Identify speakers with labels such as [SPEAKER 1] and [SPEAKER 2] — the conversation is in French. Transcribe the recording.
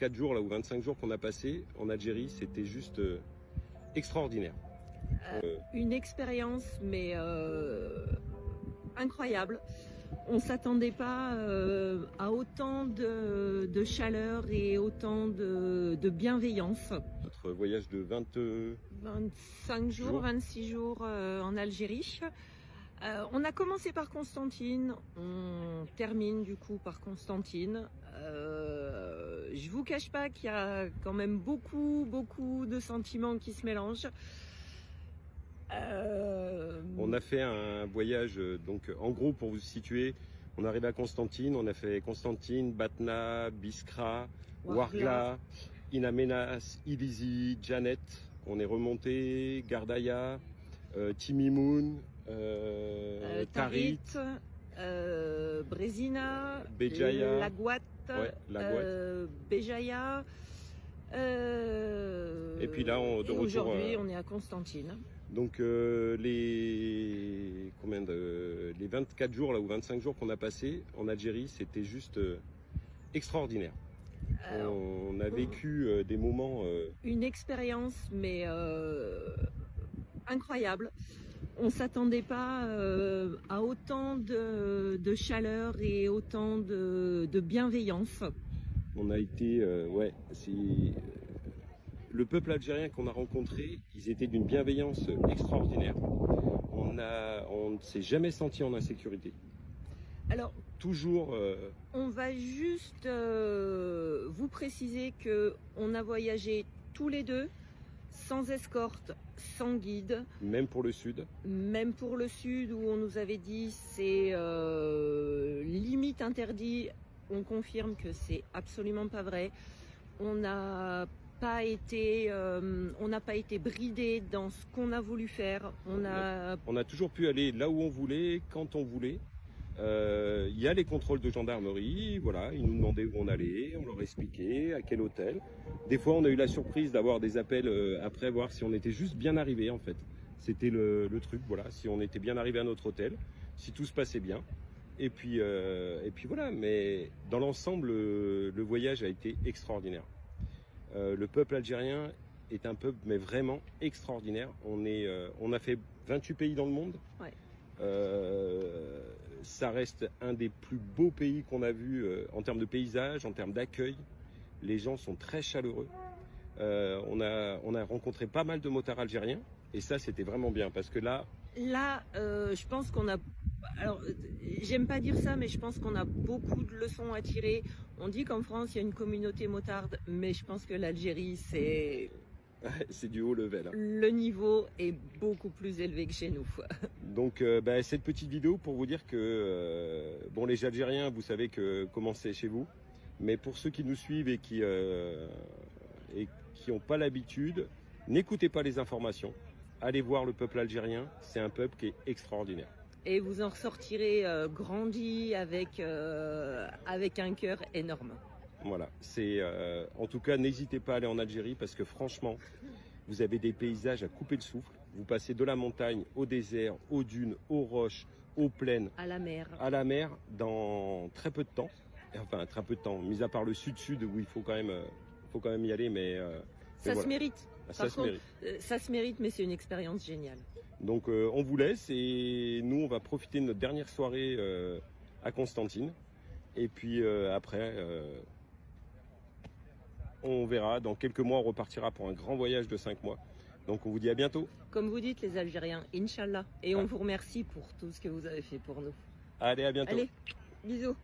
[SPEAKER 1] 4 jours là, ou 25 jours qu'on a passé en Algérie, c'était juste extraordinaire.
[SPEAKER 2] Une expérience, mais incroyable. On ne s'attendait pas à autant de chaleur et autant de bienveillance.
[SPEAKER 1] Notre voyage de
[SPEAKER 2] 25 jours, 26 jours en Algérie. On a commencé par Constantine, on termine du coup par Constantine. Je vous cache pas qu'il y a quand même beaucoup de sentiments qui se mélangent.
[SPEAKER 1] On a fait un voyage, donc en gros pour vous situer, on arrive à Constantine, on a fait Constantine, Batna, Biskra, Ouargla, In Amenas, Ilizi, Janet. On est remonté, Gardaïa, Timimoun, Tarit,
[SPEAKER 2] Brezina,
[SPEAKER 1] Béjaïa,
[SPEAKER 2] Laguat, Béjaïa.
[SPEAKER 1] Et puis là, de retour.
[SPEAKER 2] Aujourd'hui, on est à Constantine.
[SPEAKER 1] Donc les 24 jours là, ou 25 jours qu'on a passé en Algérie, c'était juste extraordinaire. On a vécu des moments...
[SPEAKER 2] Une expérience, mais incroyable. On ne s'attendait pas à autant de chaleur et autant de bienveillance.
[SPEAKER 1] On a été... le peuple algérien qu'on a rencontré, ils étaient d'une bienveillance extraordinaire. On ne s'est jamais senti en insécurité.
[SPEAKER 2] Alors,
[SPEAKER 1] toujours...
[SPEAKER 2] on va juste vous préciser qu'on a voyagé tous les deux, sans escorte, sans guide.
[SPEAKER 1] Même pour le sud.
[SPEAKER 2] Même pour le sud, où on nous avait dit c'est limite interdit. On confirme que c'est absolument pas vrai. On n'a pas été bridé dans ce qu'on a voulu faire. On a
[SPEAKER 1] toujours pu aller là où on voulait, quand on voulait. Il y a les contrôles de gendarmerie, voilà, ils nous demandaient où on allait, on leur expliquait à quel hôtel. Des fois, on a eu la surprise d'avoir des appels après, voir si on était juste bien arrivé en fait. C'était le truc, voilà, si on était bien arrivé à notre hôtel, si tout se passait bien. Et puis voilà, mais dans l'ensemble, le voyage a été extraordinaire. Le peuple algérien est un peuple, mais vraiment extraordinaire. On a fait 28 pays dans le monde.
[SPEAKER 2] Ouais.
[SPEAKER 1] Ça reste un des plus beaux pays qu'on a vu en termes de paysage, en termes d'accueil. Les gens sont très chaleureux. On a rencontré pas mal de motards algériens et ça c'était vraiment bien parce que là,
[SPEAKER 2] je pense qu'on a... Alors, j'aime pas dire ça, mais je pense qu'on a beaucoup de leçons à tirer. On dit qu'en France, il y a une communauté motarde, mais je pense que l'Algérie, c'est...
[SPEAKER 1] c'est du haut level.
[SPEAKER 2] Le niveau est beaucoup plus élevé que chez nous.
[SPEAKER 1] Donc cette petite vidéo pour vous dire que bon, les Algériens, vous savez comment c'est chez vous, mais pour ceux qui nous suivent et qui n'ont pas l'habitude, n'écoutez pas les informations. Allez voir le peuple algérien, c'est un peuple qui est extraordinaire.
[SPEAKER 2] Et vous en ressortirez grandi avec un cœur énorme.
[SPEAKER 1] Voilà, en tout cas, n'hésitez pas à aller en Algérie parce que franchement, vous avez des paysages à couper le souffle. Vous passez de la montagne au désert, aux dunes, aux roches, aux plaines,
[SPEAKER 2] à la mer.
[SPEAKER 1] Dans très peu de temps. Enfin, très peu de temps, mis à part le sud-sud où il faut quand même y aller, mais
[SPEAKER 2] ça se mérite.
[SPEAKER 1] Ça
[SPEAKER 2] se mérite, mais c'est une expérience géniale.
[SPEAKER 1] Donc, on vous laisse et nous, on va profiter de notre dernière soirée à Constantine. Et puis après. On verra, dans quelques mois, on repartira pour un grand voyage de 5 mois. Donc on vous dit à bientôt.
[SPEAKER 2] Comme vous dites les Algériens, Inch'Allah. Et on vous remercie pour tout ce que vous avez fait pour nous.
[SPEAKER 1] Allez, à bientôt.
[SPEAKER 2] Allez, bisous.